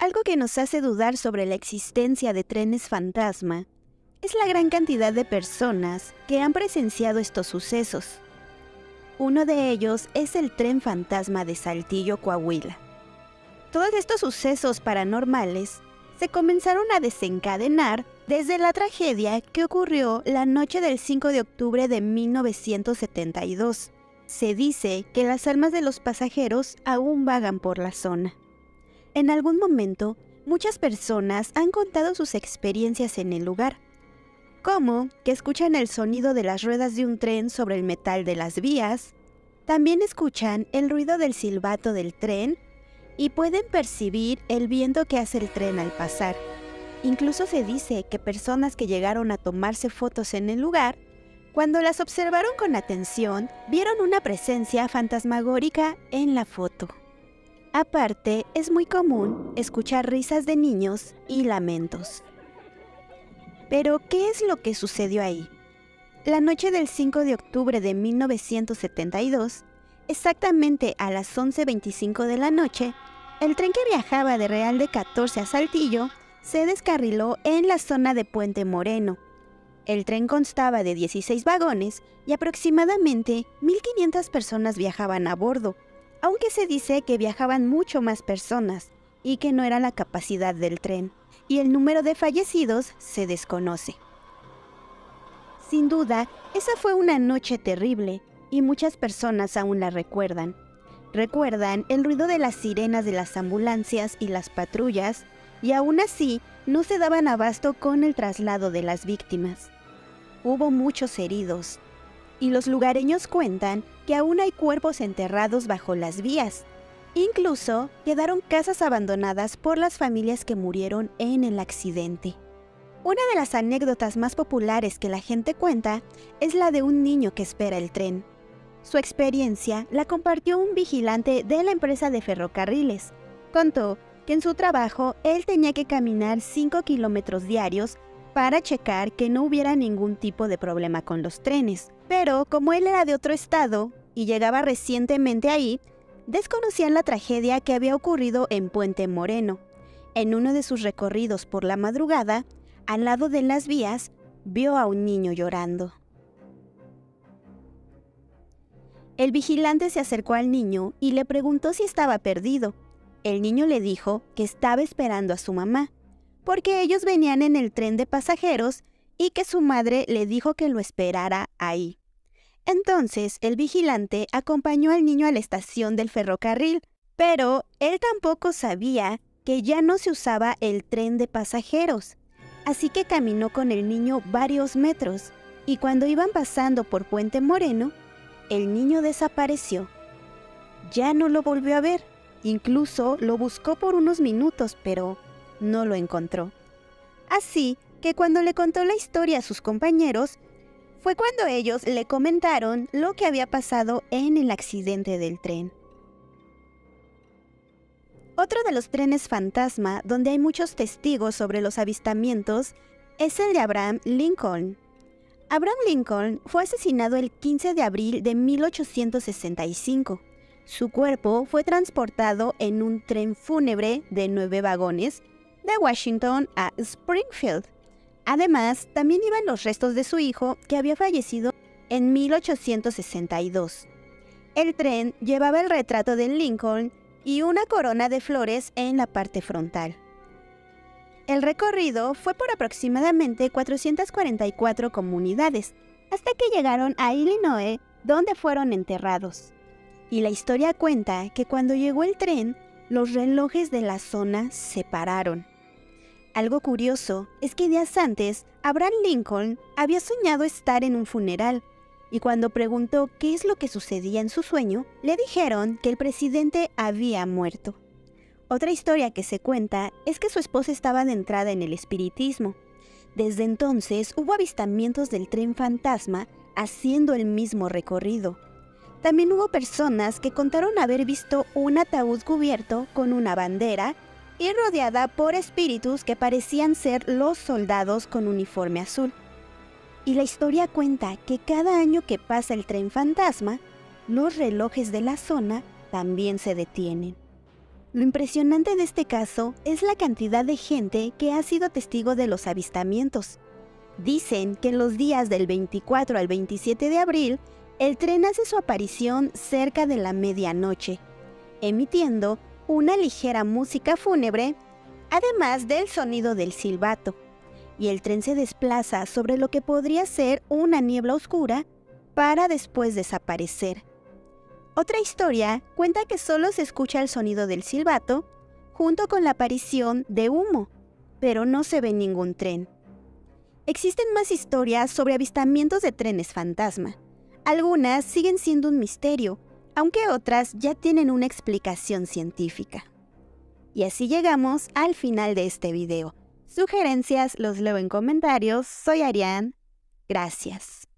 Algo que nos hace dudar sobre la existencia de trenes fantasma es la gran cantidad de personas que han presenciado estos sucesos. Uno de ellos es el tren fantasma de Saltillo, Coahuila. Todos estos sucesos paranormales se comenzaron a desencadenar desde la tragedia que ocurrió la noche del 5 de octubre de 1972. Se dice que las almas de los pasajeros aún vagan por la zona. En algún momento, muchas personas han contado sus experiencias en el lugar, como que escuchan el sonido de las ruedas de un tren sobre el metal de las vías, también escuchan el ruido del silbato del tren y pueden percibir el viento que hace el tren al pasar. Incluso se dice que personas que llegaron a tomarse fotos en el lugar, cuando las observaron con atención, vieron una presencia fantasmagórica en la foto. Aparte, es muy común escuchar risas de niños y lamentos. Pero, ¿qué es lo que sucedió ahí? La noche del 5 de octubre de 1972, exactamente a las 11:25 de la noche, el tren que viajaba de Real de 14 a Saltillo se descarriló en la zona de Puente Moreno. El tren constaba de 16 vagones y aproximadamente 1,500 personas viajaban a bordo, aunque se dice que viajaban mucho más personas y que no era la capacidad del tren, y el número de fallecidos se desconoce. Sin duda, esa fue una noche terrible y muchas personas aún la recuerdan. Recuerdan el ruido de las sirenas de las ambulancias y las patrullas, y aún así no se daban abasto con el traslado de las víctimas. Hubo muchos heridos, y los lugareños cuentan que aún hay cuerpos enterrados bajo las vías. Incluso quedaron casas abandonadas por las familias que murieron en el accidente. Una de las anécdotas más populares que la gente cuenta es la de un niño que espera el tren. Su experiencia la compartió un vigilante de la empresa de ferrocarriles. Contó que en su trabajo él tenía que caminar 5 kilómetros diarios para checar que no hubiera ningún tipo de problema con los trenes. Pero como él era de otro estado y llegaba recientemente ahí, desconocían la tragedia que había ocurrido en Puente Moreno. En uno de sus recorridos por la madrugada, al lado de las vías, vio a un niño llorando. El vigilante se acercó al niño y le preguntó si estaba perdido. El niño le dijo que estaba esperando a su mamá, porque ellos venían en el tren de pasajeros y que su madre le dijo que lo esperara ahí. Entonces, el vigilante acompañó al niño a la estación del ferrocarril, pero él tampoco sabía que ya no se usaba el tren de pasajeros. Así que caminó con el niño varios metros, y cuando iban pasando por Puente Moreno, el niño desapareció. Ya no lo volvió a ver, incluso lo buscó por unos minutos, pero no lo encontró. Así que cuando le contó la historia a sus compañeros, fue cuando ellos le comentaron lo que había pasado en el accidente del tren. Otro de los trenes fantasma donde hay muchos testigos sobre los avistamientos es el de Abraham Lincoln. Abraham Lincoln fue asesinado el 15 de abril de 1865. Su cuerpo fue transportado en un tren fúnebre de 9 vagones de Washington a Springfield. Además, también iban los restos de su hijo, que había fallecido en 1862. El tren llevaba el retrato de Lincoln y una corona de flores en la parte frontal. El recorrido fue por aproximadamente 444 comunidades, hasta que llegaron a Illinois, donde fueron enterrados. Y la historia cuenta que cuando llegó el tren, los relojes de la zona se pararon. Algo curioso es que días antes, Abraham Lincoln había soñado estar en un funeral, y cuando preguntó qué es lo que sucedía en su sueño, le dijeron que el presidente había muerto. Otra historia que se cuenta es que su esposa estaba adentrada en el espiritismo. Desde entonces hubo avistamientos del tren fantasma haciendo el mismo recorrido. También hubo personas que contaron haber visto un ataúd cubierto con una bandera y rodeada por espíritus que parecían ser los soldados con uniforme azul. Y la historia cuenta que cada año que pasa el tren fantasma, los relojes de la zona también se detienen. Lo impresionante de este caso es la cantidad de gente que ha sido testigo de los avistamientos. Dicen que en los días del 24 al 27 de abril, el tren hace su aparición cerca de la medianoche, emitiendo una ligera música fúnebre, además del sonido del silbato, y el tren se desplaza sobre lo que podría ser una niebla oscura para después desaparecer. Otra historia cuenta que solo se escucha el sonido del silbato junto con la aparición de humo, pero no se ve ningún tren. Existen más historias sobre avistamientos de trenes fantasma. Algunas siguen siendo un misterio, aunque otras ya tienen una explicación científica. Y así llegamos al final de este video. Sugerencias los leo en comentarios. Soy Ariane. Gracias.